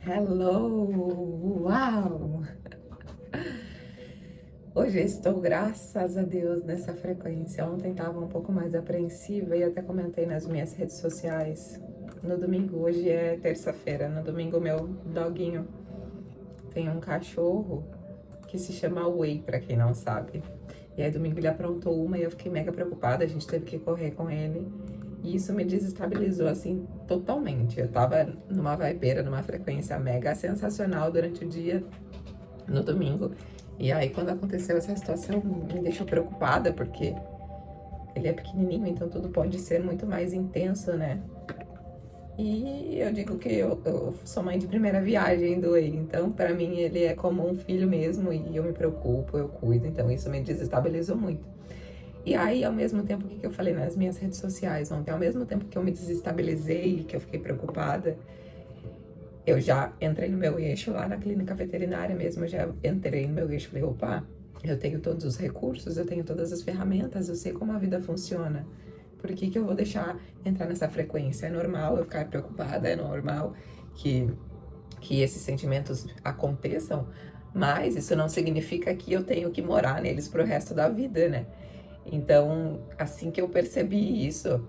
Hello! Uau! Hoje eu estou, graças a Deus, nessa frequência. Ontem estava um pouco mais apreensiva e até comentei nas minhas redes sociais. No domingo, hoje é terça-feira, no domingo meu doguinho tem um cachorro que se chama Whey, pra quem não sabe. E aí domingo ele aprontou uma e eu fiquei mega preocupada, a gente teve que correr com ele. E isso me desestabilizou, assim, totalmente. Eu tava numa vibeira, numa frequência mega sensacional durante o dia, no domingo. E aí, quando aconteceu essa situação, me deixou preocupada, porque ele é pequenininho, então tudo pode ser muito mais intenso, né? E eu digo que eu sou mãe de primeira viagem do Whey, então pra mim ele é como um filho mesmo e eu me preocupo, eu cuido, então isso me desestabilizou muito. E aí, ao mesmo tempo que eu falei nas minhas redes sociais ontem, ao mesmo tempo que eu me desestabilizei, que eu fiquei preocupada, eu já entrei no meu eixo lá na clínica veterinária mesmo, eu já entrei no meu eixo e falei, opa, eu tenho todos os recursos, eu tenho todas as ferramentas, eu sei como a vida funciona. Por que eu vou deixar entrar nessa frequência? É normal eu ficar preocupada, é normal que, que esses sentimentos aconteçam, mas isso não significa que eu tenho que morar neles pro resto da vida, né? Então, assim que eu percebi isso,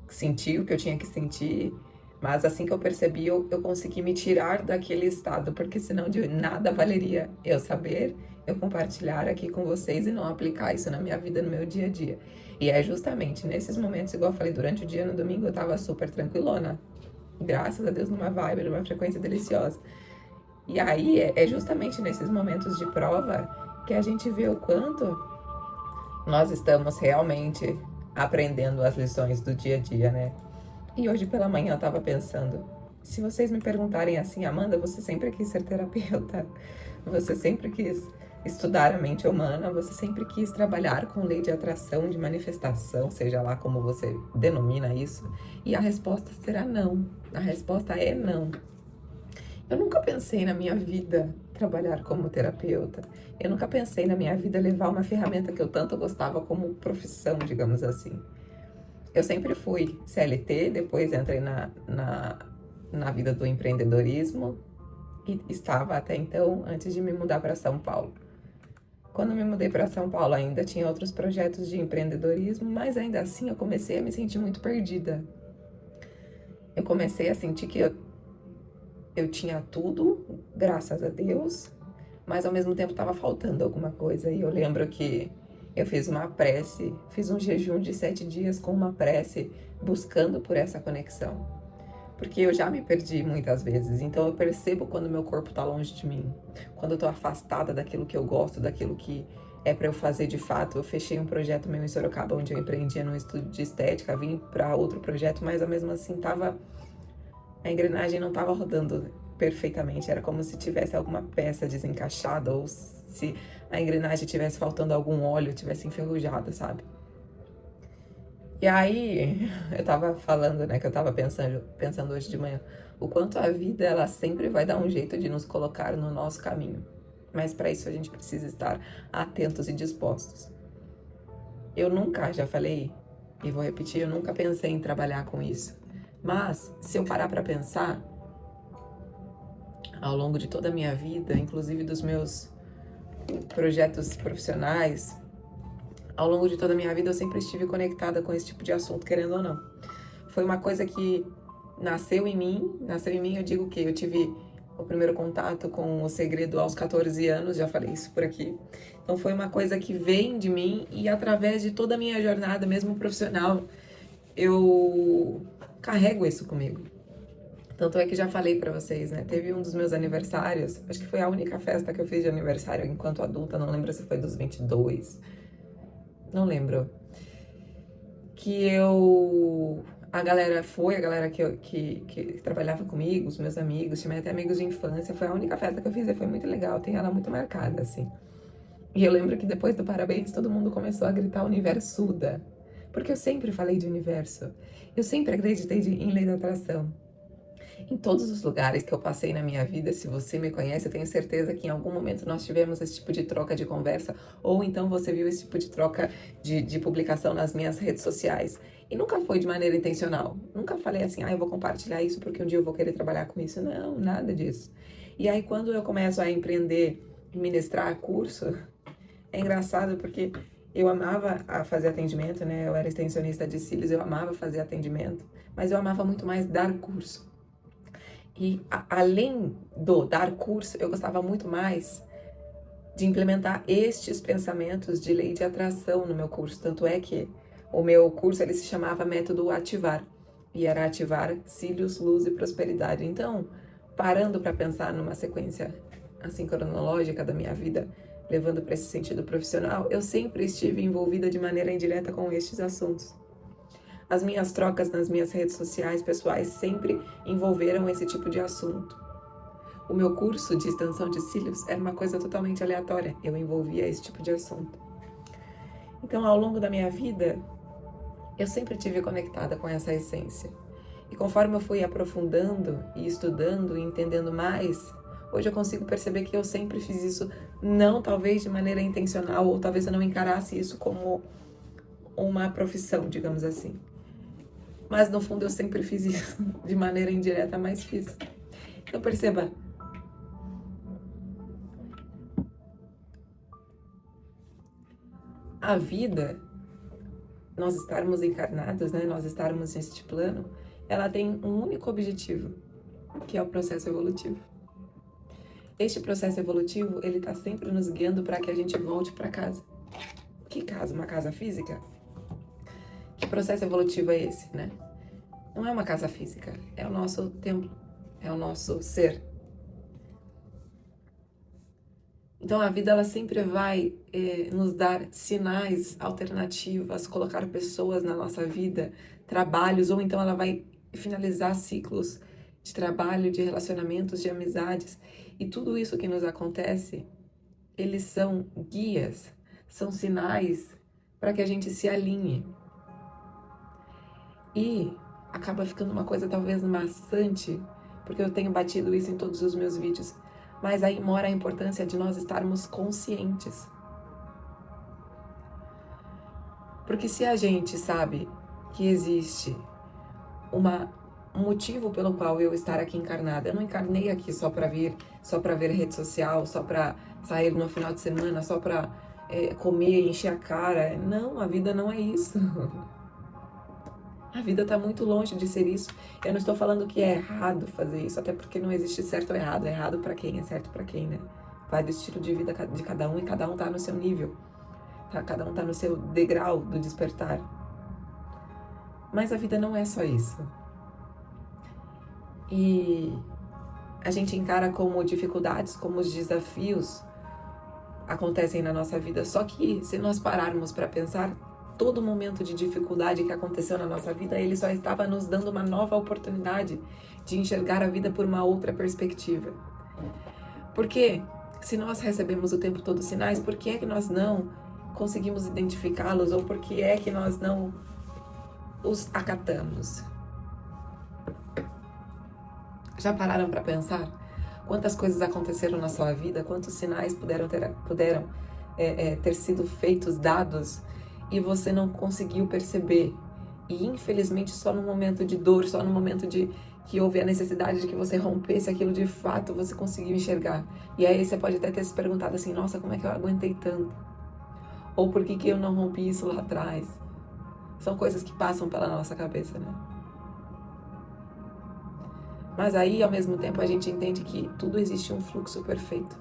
senti o que eu tinha que sentir, mas assim que eu percebi, eu consegui me tirar daquele estado, porque senão de nada valeria eu saber, eu compartilhar aqui com vocês e não aplicar isso na minha vida, no meu dia a dia. E é justamente nesses momentos, igual eu falei, durante o dia, no domingo, eu tava super tranquilona, graças a Deus, numa vibe, numa frequência deliciosa. E aí, é justamente nesses momentos de prova que a gente vê o quanto nós estamos realmente aprendendo as lições do dia a dia, né? E hoje pela manhã eu tava pensando, se vocês me perguntarem assim, Amanda, você sempre quis ser terapeuta? Você sempre quis estudar a mente humana? Você sempre quis trabalhar com lei de atração, de manifestação, seja lá como você denomina isso? E a resposta será não. A resposta é não. Eu nunca pensei na minha vida trabalhar como terapeuta. Eu nunca pensei na minha vida levar uma ferramenta que eu tanto gostava como profissão, digamos assim. Eu sempre fui CLT, depois entrei na vida do empreendedorismo e estava até então, antes de me mudar para São Paulo. Quando me mudei para São Paulo, ainda tinha outros projetos de empreendedorismo, mas ainda assim eu comecei a me sentir muito perdida. Eu comecei a sentir que eu tinha tudo, graças a Deus, mas ao mesmo tempo estava faltando alguma coisa. E eu lembro que eu fiz uma prece, fiz um jejum de 7 dias com uma prece, buscando por essa conexão. Porque eu já me perdi muitas vezes, então eu percebo quando meu corpo tá longe de mim, quando eu tô afastada daquilo que eu gosto, daquilo que é para eu fazer de fato. Eu fechei um projeto meu em Sorocaba, onde eu empreendia num estúdio de estética, vim para outro projeto, mas ao mesmo assim a engrenagem não tava rodando perfeitamente, era como se tivesse alguma peça desencaixada ou se a engrenagem tivesse faltando algum óleo, tivesse enferrujado, sabe? E aí, eu tava falando, né, que eu tava pensando hoje de manhã, o quanto a vida, ela sempre vai dar um jeito de nos colocar no nosso caminho. Mas para isso a gente precisa estar atentos e dispostos. Eu nunca, já falei, e vou repetir, eu nunca pensei em trabalhar com isso. Mas, se eu parar para pensar, ao longo de toda a minha vida, inclusive dos meus projetos profissionais, ao longo de toda a minha vida eu sempre estive conectada com esse tipo de assunto, querendo ou não. Foi uma coisa que nasceu em mim, eu digo que eu tive o primeiro contato com o segredo aos 14 anos, já falei isso por aqui. Então foi uma coisa que vem de mim e através de toda a minha jornada, mesmo profissional, eu carrego isso comigo. Tanto é que já falei pra vocês, né? Teve um dos meus aniversários, acho que foi a única festa que eu fiz de aniversário enquanto adulta, não lembro se foi dos 22, não lembro. Que eu... A galera que trabalhava comigo, os meus amigos, chamei até amigos de infância, foi a única festa que eu fiz e foi muito legal, tem ela muito marcada, assim. E eu lembro que depois do parabéns, todo mundo começou a gritar Universuda, porque eu sempre falei de universo, eu sempre acreditei em lei da atração. Em todos os lugares que eu passei na minha vida, se você me conhece, eu tenho certeza que em algum momento nós tivemos esse tipo de troca de conversa, ou então você viu esse tipo de troca de publicação nas minhas redes sociais. E nunca foi de maneira intencional. Nunca falei assim, eu vou compartilhar isso porque um dia eu vou querer trabalhar com isso. Não, nada disso. E aí, quando eu começo a empreender e ministrar curso, é engraçado porque eu amava a fazer atendimento, né? Eu era extensionista de cílios, eu amava fazer atendimento, mas eu amava muito mais dar curso. E além do dar curso, eu gostava muito mais de implementar estes pensamentos de lei de atração no meu curso. Tanto é que o meu curso ele se chamava Método Ativar, e era ativar cílios, luz e prosperidade. Então, parando para pensar numa sequência assim cronológica da minha vida, levando para esse sentido profissional, eu sempre estive envolvida de maneira indireta com estes assuntos. As minhas trocas nas minhas redes sociais pessoais sempre envolveram esse tipo de assunto. O meu curso de extensão de cílios era uma coisa totalmente aleatória, eu envolvia esse tipo de assunto. Então, ao longo da minha vida, eu sempre estive conectada com essa essência. E conforme eu fui aprofundando e estudando e entendendo mais, hoje eu consigo perceber que eu sempre fiz isso, não talvez de maneira intencional, ou talvez eu não encarasse isso como uma profissão, digamos assim. Mas no fundo eu sempre fiz isso de maneira indireta, mas fiz. Então perceba, a vida, nós estarmos encarnados, né, nós estarmos neste plano, ela tem um único objetivo, que é o processo evolutivo. Este processo evolutivo, ele está sempre nos guiando para que a gente volte para casa. Que casa? Uma casa física? Que processo evolutivo é esse, né? Não é uma casa física, é o nosso templo, é o nosso ser. Então a vida ela sempre vai nos dar sinais, alternativas, colocar pessoas na nossa vida, trabalhos, ou então ela vai finalizar ciclos de trabalho, de relacionamentos, de amizades. E tudo isso que nos acontece, eles são guias, são sinais para que a gente se alinhe. E acaba ficando uma coisa talvez maçante, porque eu tenho batido isso em todos os meus vídeos. Mas aí mora a importância de nós estarmos conscientes. Porque se a gente sabe que existe um motivo pelo qual eu estar aqui encarnada, eu não encarnei aqui só para ver rede social, só para sair no final de semana, só para comer, encher a cara. Não, a vida não é isso. A vida está muito longe de ser isso. Eu não estou falando que é errado fazer isso, até porque não existe certo ou errado. É errado para quem, é certo para quem, né? Vai do estilo de vida de cada um e cada um tá no seu nível. Tá? Cada um tá no seu degrau do despertar. Mas a vida não é só isso. E a gente encara como dificuldades, como os desafios acontecem na nossa vida. Só que se nós pararmos para pensar, todo momento de dificuldade que aconteceu na nossa vida, ele só estava nos dando uma nova oportunidade de enxergar a vida por uma outra perspectiva. Porque se nós recebemos o tempo todo sinais, por que é que nós não conseguimos identificá-los, ou por que é que nós não os acatamos? Já pararam para pensar quantas coisas aconteceram na sua vida, quantos sinais puderam ter sido feitos, dados, e você não conseguiu perceber? E infelizmente só no momento de dor, só no momento de que houve a necessidade de que você rompesse aquilo de fato, você conseguiu enxergar. E aí você pode até ter se perguntado assim, nossa, como é que eu aguentei tanto? Ou por que eu não rompi isso lá atrás? São coisas que passam pela nossa cabeça, né? Mas aí, ao mesmo tempo, a gente entende que tudo existe um fluxo perfeito.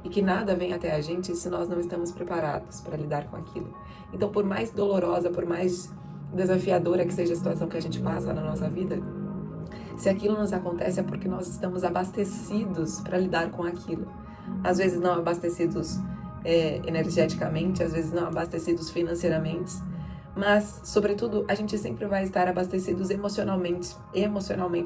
E que nada vem até a gente se nós não estamos preparados para lidar com aquilo. Então, por mais dolorosa, por mais desafiadora que seja a situação que a gente passa na nossa vida, se aquilo nos acontece é porque nós estamos abastecidos para lidar com aquilo. Às vezes não abastecidos energeticamente, às vezes não abastecidos financeiramente, mas, sobretudo, a gente sempre vai estar abastecidos emocionalmente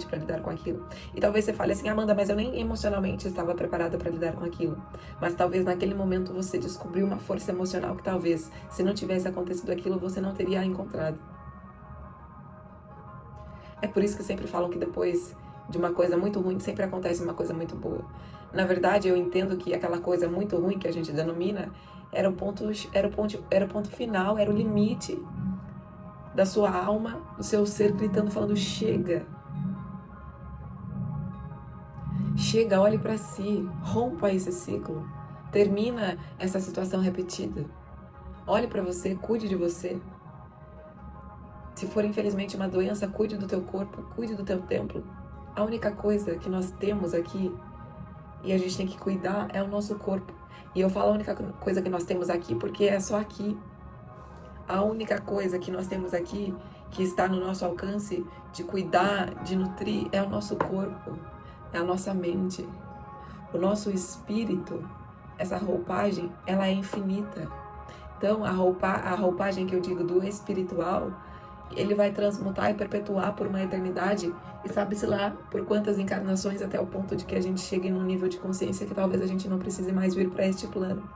para lidar com aquilo. E talvez você fale assim, Amanda, mas eu nem emocionalmente estava preparada para lidar com aquilo. Mas talvez naquele momento você descobriu uma força emocional que talvez, se não tivesse acontecido aquilo, você não teria encontrado. É por isso que sempre falam que depois de uma coisa muito ruim, sempre acontece uma coisa muito boa. Na verdade, eu entendo que aquela coisa muito ruim que a gente denomina era o ponto final, era o limite da sua alma, do seu ser gritando, falando: chega. Chega, olhe para si, rompa esse ciclo, termina essa situação repetida. Olhe para você, cuide de você. Se for infelizmente uma doença, cuide do teu corpo, cuide do teu templo. A única coisa que nós temos aqui e a gente tem que cuidar é o nosso corpo. E eu falo a única coisa que nós temos aqui porque é só aqui. A única coisa que nós temos aqui, que está no nosso alcance de cuidar, de nutrir, é o nosso corpo, é a nossa mente. O nosso espírito, essa roupagem, ela é infinita. Então, a roupagem que eu digo do espiritual, ele vai transmutar e perpetuar por uma eternidade, e sabe-se lá por quantas encarnações, até o ponto de que a gente chegue num nível de consciência que talvez a gente não precise mais vir para este plano.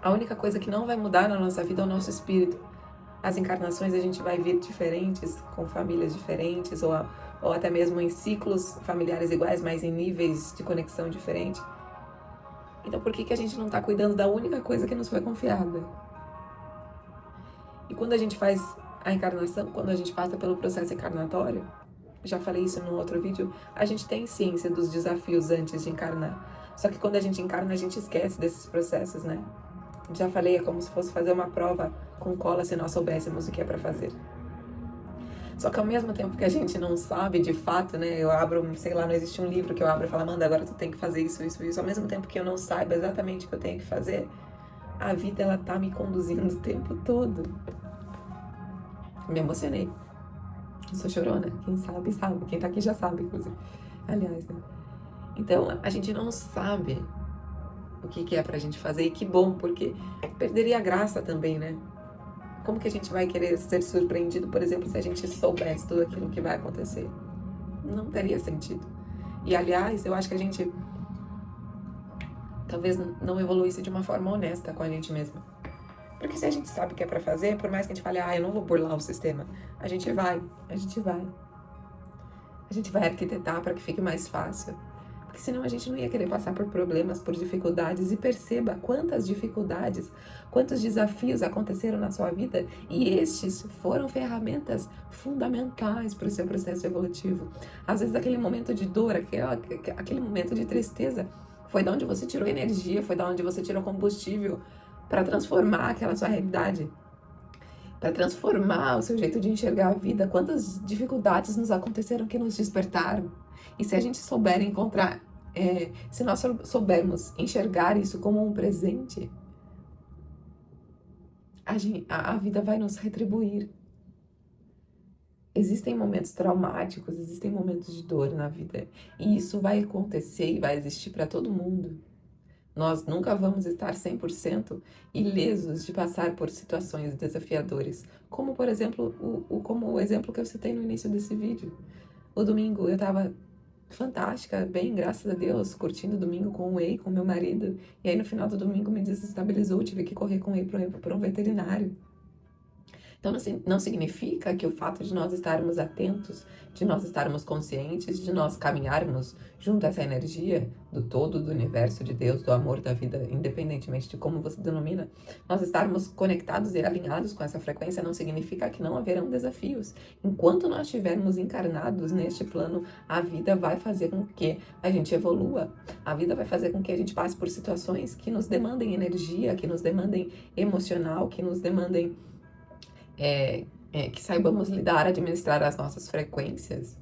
A única coisa que não vai mudar na nossa vida é o nosso espírito. As encarnações a gente vai vir diferentes, com famílias diferentes, ou até mesmo em ciclos familiares iguais, mas em níveis de conexão diferentes. Então por que a gente não está cuidando da única coisa que nos foi confiada? E quando a gente faz a encarnação, quando a gente passa pelo processo encarnatório, já falei isso num outro vídeo, a gente tem ciência dos desafios antes de encarnar. Só que quando a gente encarna, a gente esquece desses processos, né? Já falei, é como se fosse fazer uma prova com cola se nós soubéssemos o que é para fazer. Só que ao mesmo tempo que a gente não sabe de fato, né? Eu abro, sei lá, não existe um livro que eu abro e falo: Amanda, agora tu tem que fazer isso, isso, isso. Ao mesmo tempo que eu não saiba exatamente o que eu tenho que fazer, a vida, ela tá me conduzindo o tempo todo. Me emocionei. Eu sou chorona, quem sabe, sabe. Quem tá aqui já sabe, inclusive. Aliás, né? Então, a gente não sabe o que é pra gente fazer, e que bom, porque perderia a graça também, né? Como que a gente vai querer ser surpreendido, por exemplo, se a gente soubesse tudo aquilo que vai acontecer? Não teria sentido. E, aliás, eu acho que a gente talvez não evoluísse de uma forma honesta com a gente mesma. Porque se a gente sabe o que é pra fazer, por mais que a gente fale: eu não vou burlar o sistema, a gente vai arquitetar para que fique mais fácil. Porque senão a gente não ia querer passar por problemas, por dificuldades. E perceba quantas dificuldades, quantos desafios aconteceram na sua vida, e estes foram ferramentas fundamentais para o seu processo evolutivo. Às vezes aquele momento de dor, aquele momento de tristeza, foi de onde você tirou energia, foi de onde você tirou combustível para transformar aquela sua realidade, para transformar o seu jeito de enxergar a vida. Quantas dificuldades nos aconteceram que nos despertaram? E se a gente souber encontrar, se nós soubermos enxergar isso como um presente, a vida vai nos retribuir. Existem momentos traumáticos, existem momentos de dor na vida, e isso vai acontecer e vai existir para todo mundo. Nós nunca vamos estar 100% ilesos de passar por situações desafiadoras, como, por exemplo, como o exemplo que eu citei no início desse vídeo. O domingo eu estava fantástica, bem, graças a Deus, curtindo o domingo com o Whey, com meu marido, e aí no final do domingo me desestabilizou, tive que correr com o Whey para um veterinário. Então não significa que o fato de nós estarmos atentos, de nós estarmos conscientes, de nós caminharmos junto a essa energia do todo, do universo, de Deus, do amor, da vida, independentemente de como você denomina, nós estarmos conectados e alinhados com essa frequência não significa que não haverão desafios. Enquanto nós estivermos encarnados neste plano, a vida vai fazer com que a gente evolua. A vida vai fazer com que a gente passe por situações que nos demandem energia, que nos demandem emocional, que nos demandem que saibamos lidar, administrar as nossas frequências.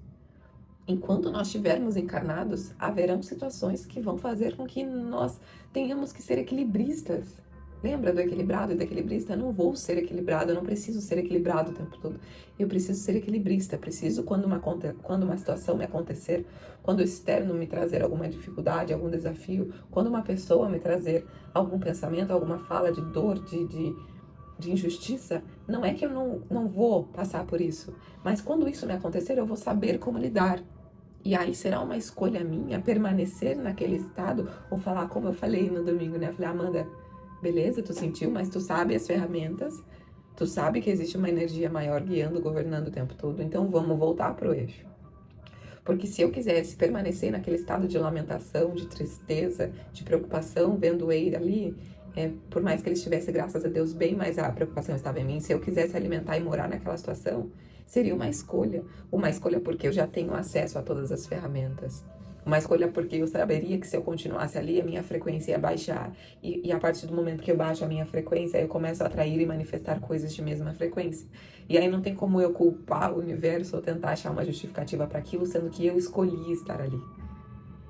Enquanto nós estivermos encarnados, haverão situações que vão fazer com que nós tenhamos que ser equilibristas. Lembra do equilibrado e do equilibrista? Eu não vou ser equilibrado, eu não preciso ser equilibrado o tempo todo. Eu preciso ser equilibrista, preciso quando uma situação me acontecer, quando o externo me trazer alguma dificuldade, algum desafio, quando uma pessoa me trazer algum pensamento, alguma fala de dor, de injustiça, não é que eu não vou passar por isso, mas quando isso me acontecer, eu vou saber como lidar. E aí será uma escolha minha permanecer naquele estado ou falar, como eu falei no domingo, né? Eu falei: Amanda, beleza, tu sentiu, mas tu sabe as ferramentas, tu sabe que existe uma energia maior guiando, governando o tempo todo, então vamos voltar pro eixo. Porque se eu quisesse permanecer naquele estado de lamentação, de tristeza, de preocupação, vendo o Whey ali, Por mais que ele estivesse, graças a Deus, bem, mas a preocupação estava em mim. Se eu quisesse alimentar e morar naquela situação, seria uma escolha. Uma escolha porque eu já tenho acesso a todas as ferramentas. Uma escolha porque eu saberia que se eu continuasse ali, a minha frequência ia baixar. E a partir do momento que eu baixo a minha frequência, eu começo a atrair e manifestar coisas de mesma frequência. E aí não tem como eu culpar o universo ou tentar achar uma justificativa para aquilo, sendo que eu escolhi estar ali.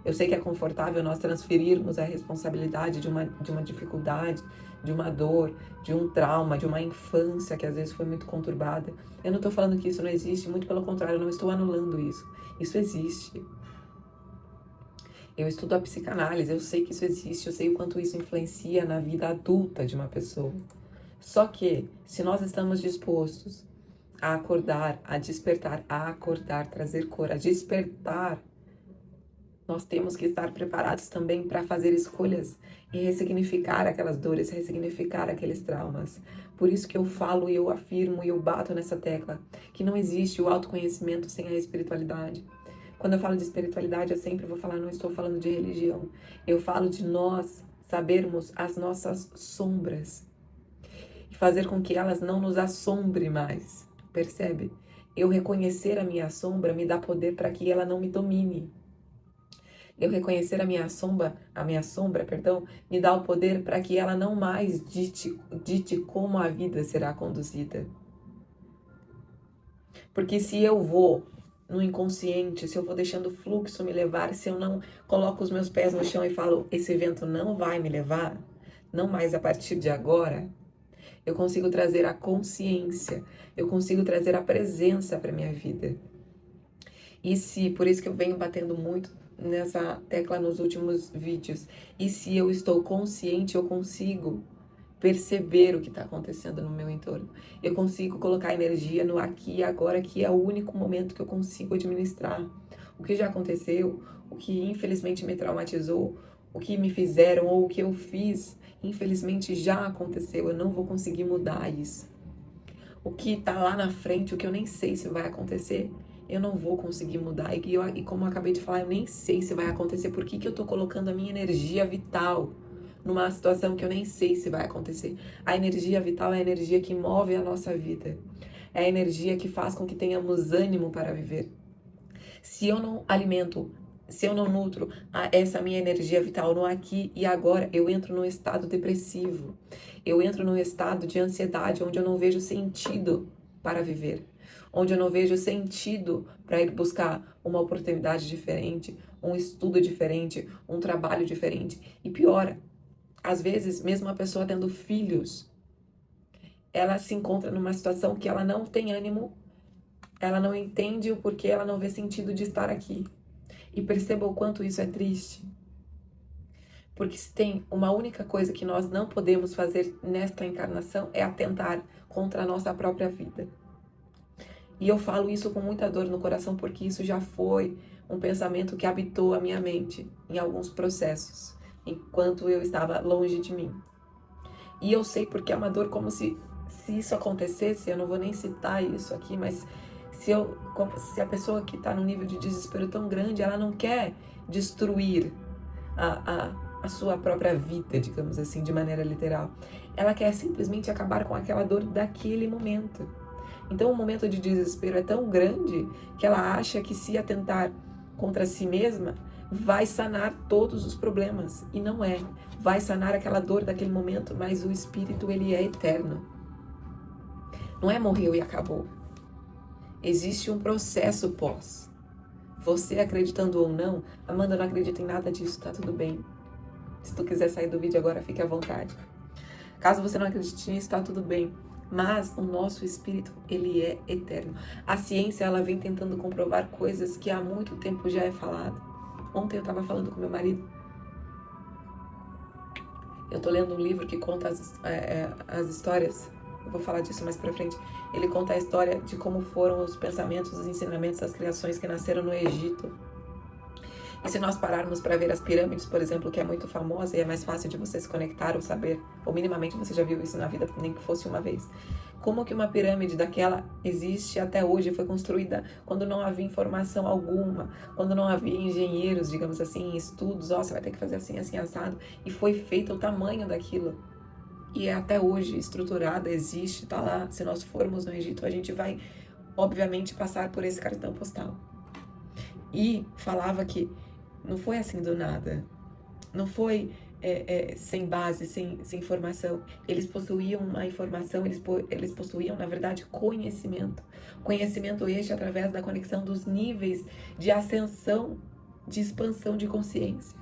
Eu sei que é confortável nós transferirmos a responsabilidade de uma dificuldade, de uma dor, de um trauma, de uma infância que às vezes foi muito conturbada. Eu não estou falando que isso não existe, muito pelo contrário, eu não estou anulando isso. Isso existe. Eu estudo a psicanálise, eu sei que isso existe, eu sei o quanto isso influencia na vida adulta de uma pessoa. Só que, se nós estamos dispostos a acordar, a despertar, a acordar, trazer cor, a despertar, nós temos que estar preparados também para fazer escolhas e ressignificar aquelas dores, ressignificar aqueles traumas. Por isso que eu falo e eu afirmo e eu bato nessa tecla, que não existe o autoconhecimento sem a espiritualidade. Quando eu falo de espiritualidade, eu sempre vou falar, não estou falando de religião. Eu falo de nós sabermos as nossas sombras e fazer com que elas não nos assombrem mais. Percebe? Eu reconhecer a minha sombra me dá poder para que ela não me domine. Eu reconhecer a minha sombra, me dá o poder para que ela não mais dite como a vida será conduzida. Porque se eu vou no inconsciente, se eu vou deixando o fluxo me levar, se eu não coloco os meus pés no chão e falo, esse vento não vai me levar, não mais a partir de agora, eu consigo trazer a consciência, eu consigo trazer a presença para minha vida. Por isso que eu venho batendo muito nessa tecla nos últimos vídeos. E se eu estou consciente, eu consigo perceber o que está acontecendo no meu entorno. Eu consigo colocar energia no aqui e agora, que é o único momento que eu consigo administrar. O que já aconteceu, o que infelizmente me traumatizou, o que me fizeram ou o que eu fiz, infelizmente já aconteceu. Eu não vou conseguir mudar isso. O que está lá na frente, o que eu nem sei se vai acontecer, eu não vou conseguir mudar. E como eu acabei de falar, eu nem sei se vai acontecer. Por que eu tô colocando a minha energia vital numa situação que eu nem sei se vai acontecer? A energia vital é a energia que move a nossa vida. É a energia que faz com que tenhamos ânimo para viver. Se eu não alimento, se eu não nutro essa minha energia vital no aqui e agora, eu entro num estado depressivo. Eu entro num estado de ansiedade, onde eu não vejo sentido para viver. Onde eu não vejo sentido para ir buscar uma oportunidade diferente, um estudo diferente, um trabalho diferente. E pior, às vezes, mesmo a pessoa tendo filhos, ela se encontra numa situação que ela não tem ânimo, ela não entende o porquê, ela não vê sentido de estar aqui. E perceba o quanto isso é triste. Porque se tem uma única coisa que nós não podemos fazer nesta encarnação é atentar contra a nossa própria vida. E eu falo isso com muita dor no coração, porque isso já foi um pensamento que habitou a minha mente em alguns processos, enquanto eu estava longe de mim. E eu sei porque é uma dor como se isso acontecesse, eu não vou nem citar isso aqui, mas se a pessoa que está num nível de desespero tão grande, ela não quer destruir a sua própria vida, digamos assim, de maneira literal. Ela quer simplesmente acabar com aquela dor daquele momento. Então o momento de desespero é tão grande que ela acha que se atentar contra si mesma vai sanar todos os problemas. E não é. Vai sanar aquela dor daquele momento, mas o espírito, ele é eterno. Não é morreu e acabou. Existe um processo pós. Você acreditando ou não, Amanda, eu não acredito em nada disso, tá tudo bem. Se tu quiser sair do vídeo agora, fique à vontade. Caso você não acredite nisso, tá tudo bem. Mas o nosso espírito, ele é eterno. A ciência, ela vem tentando comprovar coisas que há muito tempo já é falado. Ontem eu estava falando com meu marido. Eu tô lendo um livro que conta as histórias. Eu vou falar disso mais pra frente. Ele conta a história de como foram os pensamentos, os ensinamentos das criações que nasceram no Egito. E se nós pararmos para ver as pirâmides, por exemplo, que é muito famosa e é mais fácil de você se conectar ou saber, ou minimamente você já viu isso na vida, nem que fosse uma vez. Como que uma pirâmide daquela existe até hoje, foi construída quando não havia informação alguma, quando não havia engenheiros, digamos assim, estudos, você vai ter que fazer assim, assim, assado, e foi feito o tamanho daquilo. e é até hoje estruturada, existe, tá lá. Se nós formos no Egito, a gente vai, obviamente, passar por esse cartão postal. E falava que não foi assim do nada, não foi sem base, sem informação. Eles possuíam uma informação, eles possuíam, na verdade, conhecimento. Conhecimento este através da conexão dos níveis de ascensão, de expansão de consciência.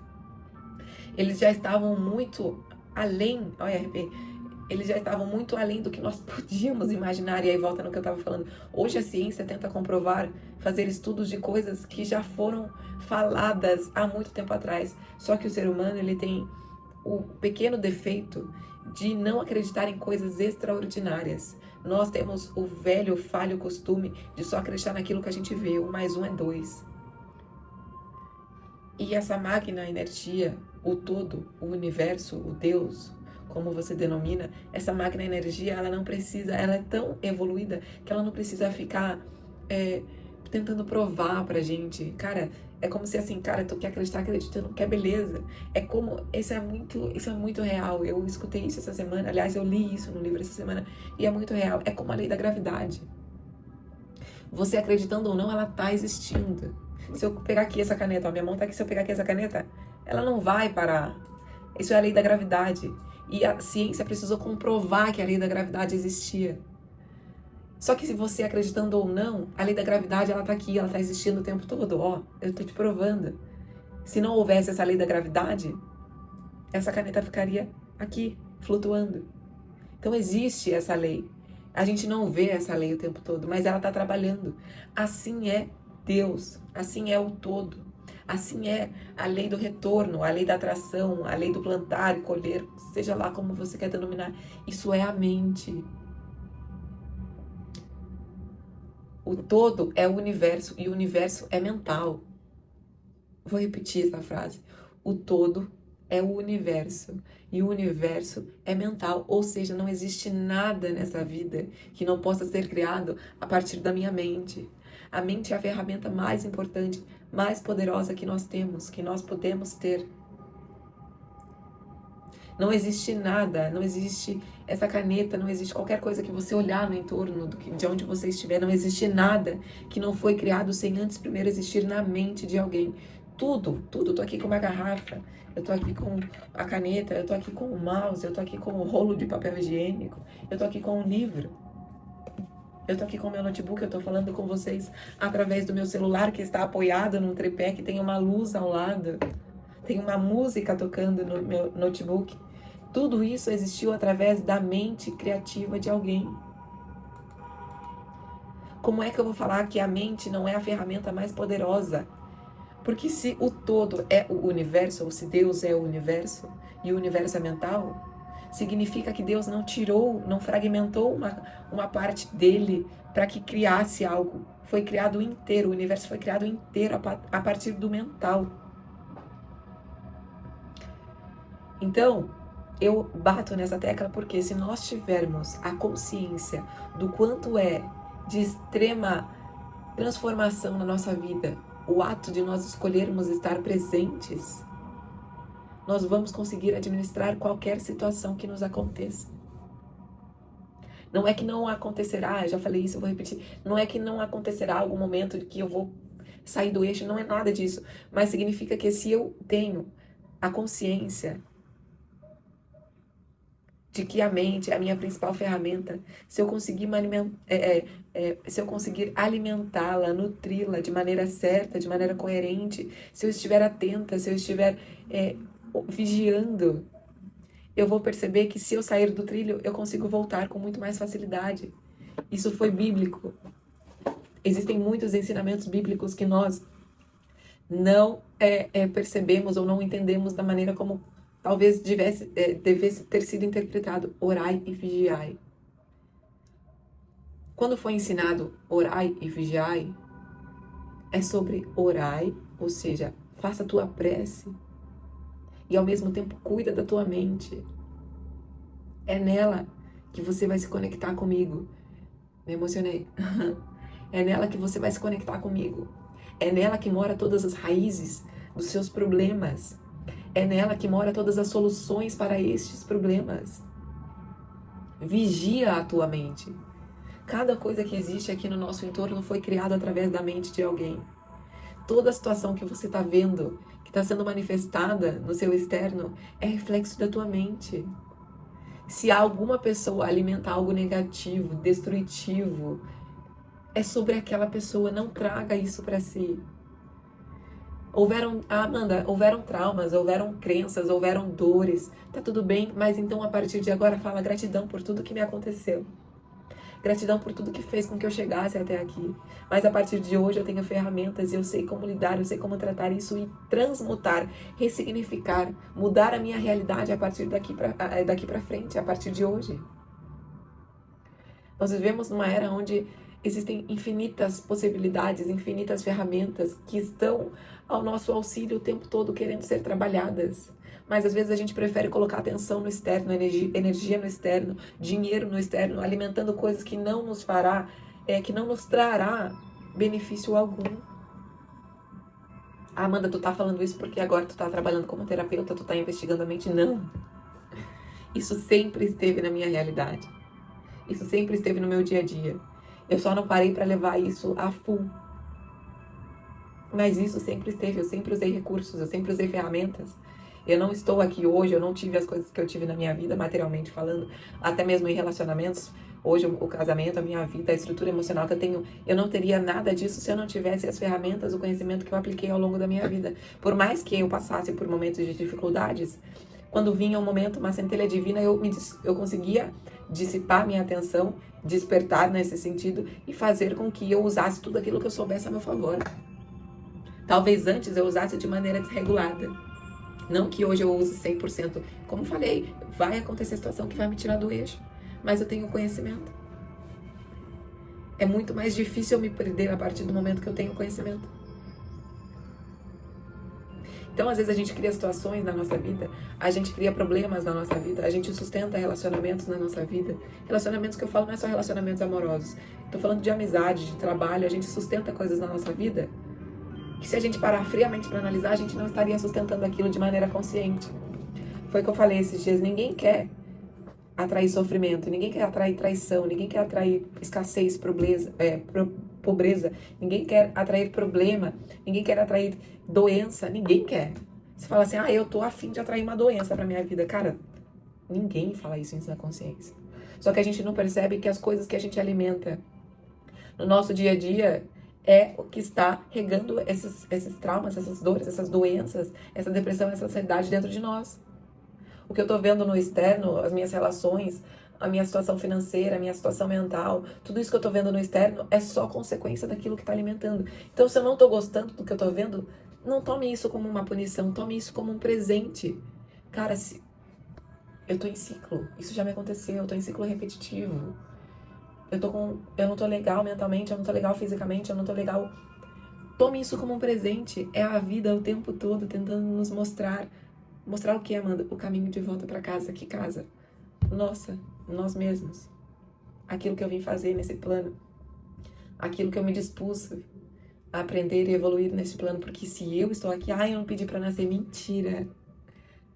Eles já estavam muito além, olha, eles já estavam muito além do que nós podíamos imaginar. E aí volta no que eu estava falando. Hoje a ciência tenta comprovar, fazer estudos de coisas que já foram faladas há muito tempo atrás. Só que o ser humano, ele tem o pequeno defeito de não acreditar em coisas extraordinárias. Nós temos o velho, falho costume de só acreditar naquilo que a gente vê. 1 mais 1 é 2. E essa magna energia, o todo, o universo, o Deus, como você denomina, essa magna energia, ela não precisa, ela é tão evoluída que ela não precisa ficar tentando provar pra gente. Cara, é como se assim, cara, tu quer acreditar acreditando, quer beleza. É como, isso é muito real. Eu escutei isso essa semana, aliás, eu li isso no livro essa semana, e é muito real. É como a lei da gravidade. Você acreditando ou não, ela tá existindo. Se eu pegar aqui essa caneta, ó, minha mão tá aqui, se eu pegar aqui essa caneta, ela não vai parar. Isso é a lei da gravidade. E a ciência precisou comprovar que a lei da gravidade existia. Só que se você acreditando ou não, a lei da gravidade, ela tá aqui, ela tá existindo o tempo todo. Ó, eu tô te provando. Se não houvesse essa lei da gravidade, essa caneta ficaria aqui, flutuando. Então existe essa lei. A gente não vê essa lei o tempo todo, mas ela tá trabalhando. Assim é Deus, assim é o todo. Assim é a lei do retorno, a lei da atração, a lei do plantar e colher, seja lá como você quer denominar. Isso é a mente. O todo é o universo e o universo é mental. Vou repetir essa frase. O todo é o universo e o universo é mental, ou seja, não existe nada nessa vida que não possa ser criado a partir da minha mente. A mente é a ferramenta mais importante, mais poderosa que nós temos, que nós podemos ter. Não existe nada, não existe essa caneta, não existe qualquer coisa que você olhar no entorno de onde você estiver, não existe nada que não foi criado sem antes primeiro existir na mente de alguém. Tudo, eu tô aqui com uma garrafa, eu tô aqui com a caneta, eu tô aqui com o mouse, eu tô aqui com o rolo de papel higiênico, eu tô aqui com um livro. Eu tô aqui com o meu notebook, eu tô falando com vocês através do meu celular que está apoiado num tripé, que tem uma luz ao lado, tem uma música tocando no meu notebook. Tudo isso existiu através da mente criativa de alguém. Como é que eu vou falar que a mente não é a ferramenta mais poderosa? Porque se o todo é o universo, ou se Deus é o universo, e o universo é mental, significa que Deus não tirou, não fragmentou uma parte dele para que criasse algo. Foi criado inteiro, o universo foi criado inteiro a partir do mental. Então, eu bato nessa tecla porque se nós tivermos a consciência do quanto é de extrema transformação na nossa vida, o ato de nós escolhermos estar presentes, nós vamos conseguir administrar qualquer situação que nos aconteça. Não é que não acontecerá, já falei isso, eu vou repetir, não é que não acontecerá algum momento que eu vou sair do eixo, não é nada disso, mas significa que se eu tenho a consciência de que a mente é a minha principal ferramenta, se eu conseguir alimentá-la, nutri-la de maneira certa, de maneira coerente, se eu estiver atenta, se eu estiver vigiando, eu vou perceber que se eu sair do trilho, eu consigo voltar com muito mais facilidade. Isso foi bíblico. Existem muitos ensinamentos bíblicos que nós não percebemos ou não entendemos da maneira como talvez devesse ter sido interpretado. Orai e vigiai. Quando foi ensinado orai e vigiai, é sobre orai, ou seja, faça a tua prece e ao mesmo tempo cuida da tua mente. É nela que você vai se conectar comigo. Me emocionei. É nela que você vai se conectar comigo. É nela que mora todas as raízes dos seus problemas. É nela que mora todas as soluções para estes problemas. Vigia a tua mente. Cada coisa que existe aqui no nosso entorno foi criada através da mente de alguém. Toda a situação que você está vendo, que está sendo manifestada no seu externo, é reflexo da tua mente. Se alguma pessoa alimentar algo negativo, destrutivo, é sobre aquela pessoa, não traga isso para si. Houveram traumas, houveram crenças, houveram dores, tá tudo bem, mas então a partir de agora fala gratidão por tudo que me aconteceu. Gratidão por tudo que fez com que eu chegasse até aqui. Mas a partir de hoje eu tenho ferramentas e eu sei como lidar, eu sei como tratar isso e transmutar, ressignificar, mudar a minha realidade a partir daqui para frente, a partir de hoje. Nós vivemos numa era onde existem infinitas possibilidades, infinitas ferramentas que estão ao nosso auxílio o tempo todo querendo ser trabalhadas. Mas às vezes a gente prefere colocar atenção no externo, energia no externo, dinheiro no externo, alimentando coisas que não nos fará, que não nos trará benefício algum. Amanda, tu tá falando isso porque agora tu tá trabalhando como terapeuta, tu tá investigando a mente? Não. Isso sempre esteve na minha realidade. Isso sempre esteve no meu dia a dia. Eu só não parei para levar isso a full. Mas isso sempre esteve, eu sempre usei recursos, eu sempre usei ferramentas. Eu não estou aqui hoje, eu não tive as coisas que eu tive na minha vida, materialmente falando, até mesmo em relacionamentos. Hoje o casamento, a minha vida, a estrutura emocional que eu tenho, eu não teria nada disso se eu não tivesse as ferramentas, o conhecimento que eu apliquei ao longo da minha vida. Por mais que eu passasse por momentos de dificuldades, quando vinha um momento, uma centelha divina, eu conseguia dissipar minha atenção, despertar nesse sentido e fazer com que eu usasse tudo aquilo que eu soubesse a meu favor. Talvez antes eu usasse de maneira desregulada. Não que hoje eu use 100%. Como falei, vai acontecer situação que vai me tirar do eixo. Mas eu tenho conhecimento. É muito mais difícil eu me perder a partir do momento que eu tenho conhecimento. Então, às vezes, a gente cria situações na nossa vida, a gente cria problemas na nossa vida, a gente sustenta relacionamentos na nossa vida. Relacionamentos que eu falo não é só relacionamentos amorosos. Estou falando de amizade, de trabalho, a gente sustenta coisas na nossa vida que se a gente parar friamente para analisar, a gente não estaria sustentando aquilo de maneira consciente. Foi o que eu falei esses dias, ninguém quer atrair sofrimento, ninguém quer atrair traição, ninguém quer atrair escassez, pobreza, ninguém quer atrair problema, ninguém quer atrair doença, ninguém quer. Você fala assim, eu tô afim de atrair uma doença pra minha vida. Cara, ninguém fala isso em sua consciência. Só que a gente não percebe que as coisas que a gente alimenta no nosso dia a dia é o que está regando esses traumas, essas dores, essas doenças, essa depressão, essa ansiedade dentro de nós. O que eu tô vendo no externo, as minhas relações, a minha situação financeira, a minha situação mental, tudo isso que eu tô vendo no externo é só consequência daquilo que tá alimentando. Então, se eu não tô gostando do que eu tô vendo, não tome isso como uma punição, tome isso como um presente. Cara, se eu tô em ciclo, isso já me aconteceu, eu tô em ciclo repetitivo. Eu não tô legal mentalmente, eu não tô legal fisicamente, eu não tô legal. Tome isso como um presente. É a vida o tempo todo tentando nos mostrar. Mostrar o que, Amanda? O caminho de volta pra casa. Que casa? Nossa, nós mesmos. Aquilo que eu vim fazer nesse plano. Aquilo que eu me dispus a aprender e evoluir nesse plano. Porque se eu estou aqui, eu não pedi pra nascer. Mentira.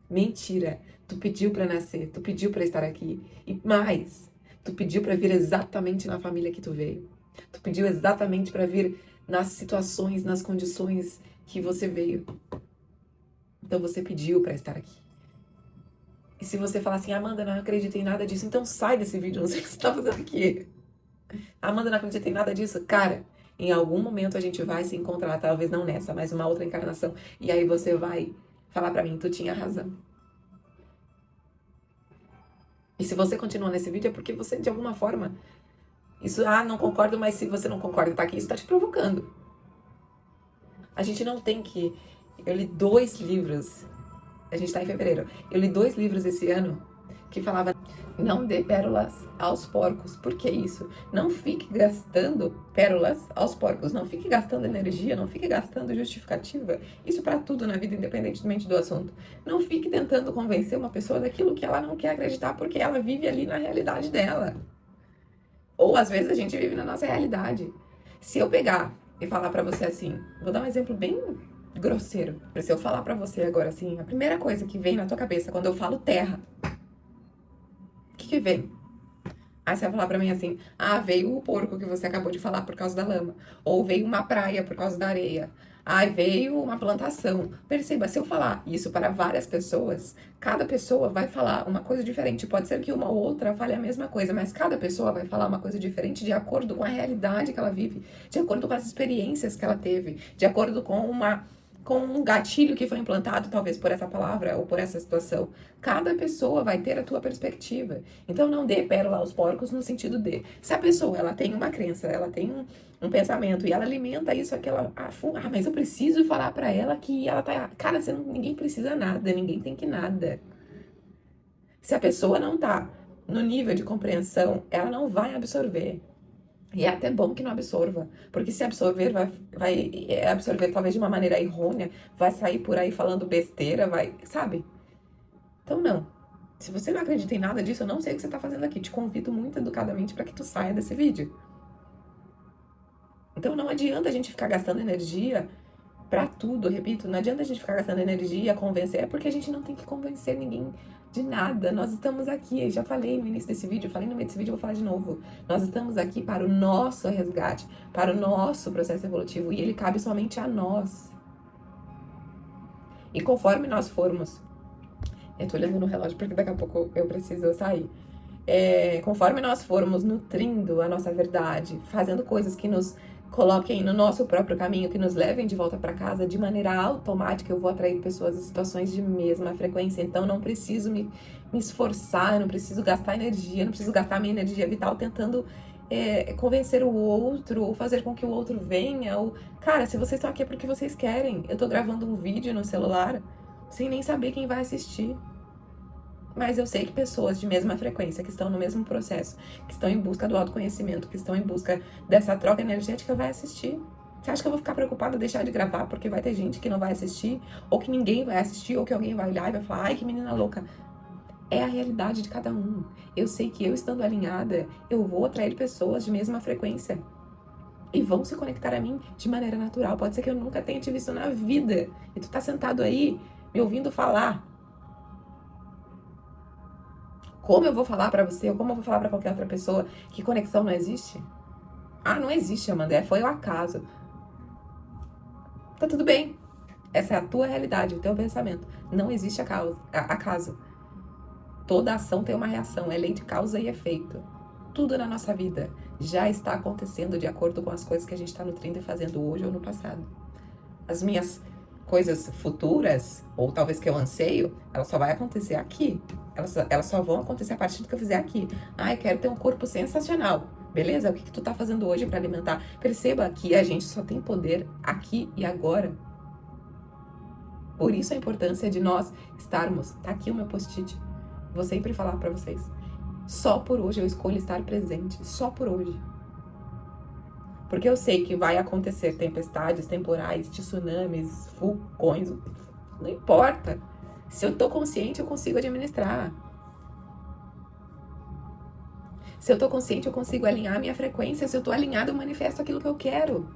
Mentira. Tu pediu pra nascer. Tu pediu pra estar aqui. E mais, tu pediu pra vir exatamente na família que tu veio. Tu pediu exatamente pra vir nas situações, nas condições que você veio. Então você pediu pra estar aqui. E se você falar assim, Amanda, não acredito em nada disso, então sai desse vídeo, não sei o que você tá fazendo aqui. Amanda, não acredito em nada disso. Cara, em algum momento a gente vai se encontrar, talvez não nessa, mas uma outra encarnação. E aí você vai falar pra mim, tu tinha razão. E se você continua nesse vídeo é porque você, de alguma forma, isso, não concordo, mas se você não concorda, tá aqui, isso tá te provocando. A gente não tem que... Eu li 2 livros, a gente tá em fevereiro, eu li 2 livros esse ano que falava, não dê pérolas aos porcos. Por que isso? Não fique gastando pérolas aos porcos, não fique gastando energia, não fique gastando justificativa. Isso pra tudo na vida, independentemente do assunto. Não fique tentando convencer uma pessoa daquilo que ela não quer acreditar, porque ela vive ali na realidade dela. Ou às vezes a gente vive na nossa realidade. Se eu pegar e falar pra você assim, vou dar um exemplo bem grosseiro. Se eu falar pra você agora assim, a primeira coisa que vem na tua cabeça quando eu falo terra, o que vem? Aí você vai falar pra mim assim, ah, veio o porco que você acabou de falar por causa da lama. Ou veio uma praia por causa da areia. Ah, veio uma plantação. Perceba, se eu falar isso para várias pessoas, cada pessoa vai falar uma coisa diferente. Pode ser que uma ou outra fale a mesma coisa, mas cada pessoa vai falar uma coisa diferente de acordo com a realidade que ela vive, de acordo com as experiências que ela teve, de acordo com um gatilho que foi implantado, talvez por essa palavra ou por essa situação. Cada pessoa vai ter a tua perspectiva. Então não dê pérola aos porcos no sentido de, se a pessoa ela tem uma crença, ela tem um pensamento e ela alimenta isso, aquela, mas eu preciso falar pra ela que ela tá, cara, ninguém precisa nada, ninguém tem que nada. Se a pessoa não tá no nível de compreensão, ela não vai absorver. E é até bom que não absorva, porque se absorver, vai absorver talvez de uma maneira errônea, vai sair por aí falando besteira, sabe? Então não. Se você não acredita em nada disso, eu não sei o que você tá fazendo aqui. Te convido muito educadamente para que tu saia desse vídeo. Então não adianta a gente ficar gastando energia pra tudo, repito, não adianta a gente ficar gastando energia, convencer, é porque a gente não tem que convencer ninguém de nada. Nós estamos aqui, eu já falei no início desse vídeo, falei no meio desse vídeo, eu vou falar de novo. Nós estamos aqui para o nosso resgate, para o nosso processo evolutivo, e ele cabe somente a nós. E conforme nós formos, eu tô olhando no relógio porque daqui a pouco eu preciso sair. Conforme nós formos nutrindo a nossa verdade, fazendo coisas que nos coloquem no nosso próprio caminho, que nos levem de volta para casa, de maneira automática eu vou atrair pessoas e situações de mesma frequência. Então não preciso me esforçar, eu não preciso gastar energia, não preciso gastar minha energia vital tentando convencer o outro, ou fazer com que o outro venha. Cara, se vocês estão aqui é porque vocês querem. Eu tô gravando um vídeo no celular sem nem saber quem vai assistir. Mas eu sei que pessoas de mesma frequência, que estão no mesmo processo, que estão em busca do autoconhecimento, que estão em busca dessa troca energética, vai assistir. Você acha que eu vou ficar preocupada deixar de gravar porque vai ter gente que não vai assistir, ou que ninguém vai assistir, ou que alguém vai olhar e vai falar, ai, que menina louca. É a realidade de cada um. Eu sei que eu estando alinhada, eu vou atrair pessoas de mesma frequência. E vão se conectar a mim de maneira natural. Pode ser que eu nunca tenha te visto na vida. E tu tá sentado aí, me ouvindo falar. Como eu vou falar pra você, ou como eu vou falar pra qualquer outra pessoa que conexão não existe? Ah, não existe, Amanda, foi o acaso. Tá tudo bem. Essa é a tua realidade, o teu pensamento. Não existe acaso. Toda ação tem uma reação, é lei de causa e efeito. Tudo na nossa vida já está acontecendo de acordo com as coisas que a gente está nutrindo e fazendo hoje ou no passado. As minhas coisas futuras, ou talvez que eu anseio, elas só vai acontecer aqui. Elas só vão acontecer a partir do que eu fizer aqui. Ah, eu quero ter um corpo sensacional. Beleza? O que tu tá fazendo hoje para alimentar? Perceba que a gente só tem poder aqui e agora. Por isso a importância de nós estarmos. Tá aqui o meu post-it. Vou sempre falar para vocês. Só por hoje eu escolho estar presente. Só por hoje. Porque eu sei que vai acontecer tempestades temporais, tsunamis, vulcões, não importa. Se eu tô consciente, eu consigo administrar. Se eu tô consciente, eu consigo alinhar a minha frequência. Se eu tô alinhado, eu manifesto aquilo que eu quero.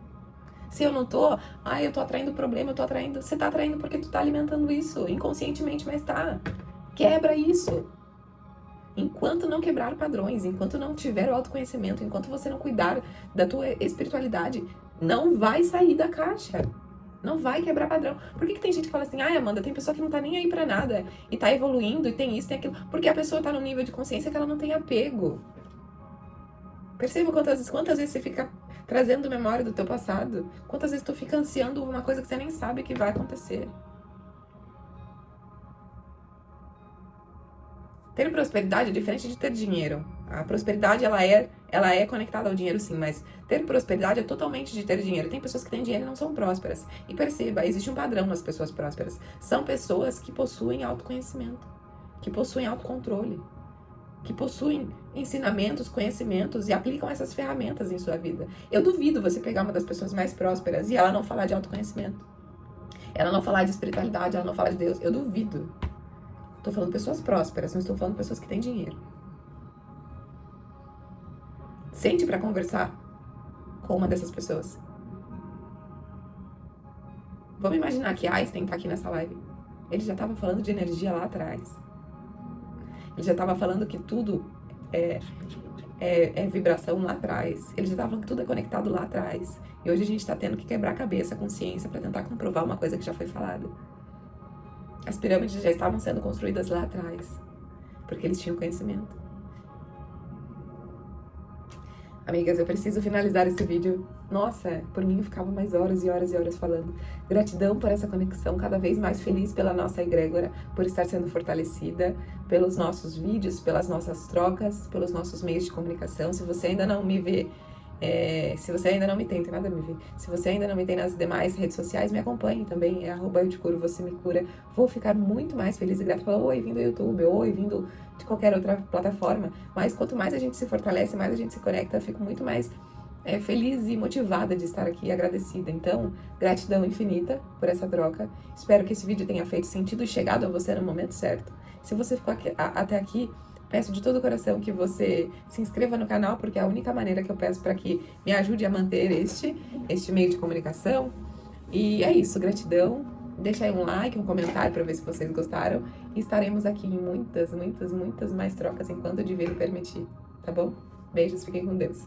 Se eu não tô, eu tô atraindo problema, eu tô atraindo... Você tá atraindo porque tu tá alimentando isso, inconscientemente, mas tá. Quebra isso. Enquanto não quebrar padrões, enquanto não tiver o autoconhecimento, enquanto você não cuidar da tua espiritualidade, não vai sair da caixa. Não vai quebrar padrão. Por que tem gente que fala assim, Amanda, tem pessoa que não tá nem aí pra nada, e tá evoluindo, e tem isso, tem aquilo, porque a pessoa tá num nível de consciência que ela não tem apego. Perceba quantas vezes você fica trazendo memória do teu passado, quantas vezes tu fica ansiando uma coisa que você nem sabe que vai acontecer. Ter prosperidade é diferente de ter dinheiro. A prosperidade, ela é conectada ao dinheiro, sim, mas ter prosperidade é totalmente de ter dinheiro. Tem pessoas que têm dinheiro e não são prósperas. E perceba, existe um padrão nas pessoas prósperas. São pessoas que possuem autoconhecimento, que possuem autocontrole, que possuem ensinamentos, conhecimentos e aplicam essas ferramentas em sua vida. Eu duvido você pegar uma das pessoas mais prósperas e ela não falar de autoconhecimento. Ela não falar de espiritualidade, ela não falar de Deus. Eu duvido. Estou falando pessoas prósperas, não estou falando pessoas que têm dinheiro. Sente para conversar com uma dessas pessoas. Vamos imaginar que Einstein está aqui nessa live. Ele já estava falando de energia lá atrás. Ele já estava falando que tudo vibração lá atrás. Ele já tava falando que tudo é conectado lá atrás. E hoje a gente tá tendo que quebrar a cabeça com ciência pra tentar comprovar uma coisa que já foi falada. As pirâmides já estavam sendo construídas lá atrás, porque eles tinham conhecimento. Amigas, eu preciso finalizar esse vídeo. Nossa, por mim eu ficava mais horas e horas e horas falando. Gratidão por essa conexão, cada vez mais feliz pela nossa egrégora, por estar sendo fortalecida, pelos nossos vídeos, pelas nossas trocas, pelos nossos meios de comunicação. Se você ainda não me vê, se você ainda não me tem nada a me ver. Se você ainda não me tem nas demais redes sociais, me acompanhe também, @eu te curo, você me cura. Vou ficar muito mais feliz e grata. Falar, oi, vindo do YouTube, oi, vindo de qualquer outra plataforma. Mas quanto mais a gente se fortalece, mais a gente se conecta, eu fico muito mais feliz e motivada de estar aqui, agradecida. Então, gratidão infinita por essa troca. Espero que esse vídeo tenha feito sentido e chegado a você no momento certo. Se você ficou até aqui, peço de todo o coração que você se inscreva no canal, porque é a única maneira que eu peço para que me ajude a manter este meio de comunicação. E é isso, gratidão. Deixa aí um like, um comentário para ver se vocês gostaram. E estaremos aqui em muitas, muitas, muitas mais trocas enquanto o divino permitir, tá bom? Beijos, fiquem com Deus.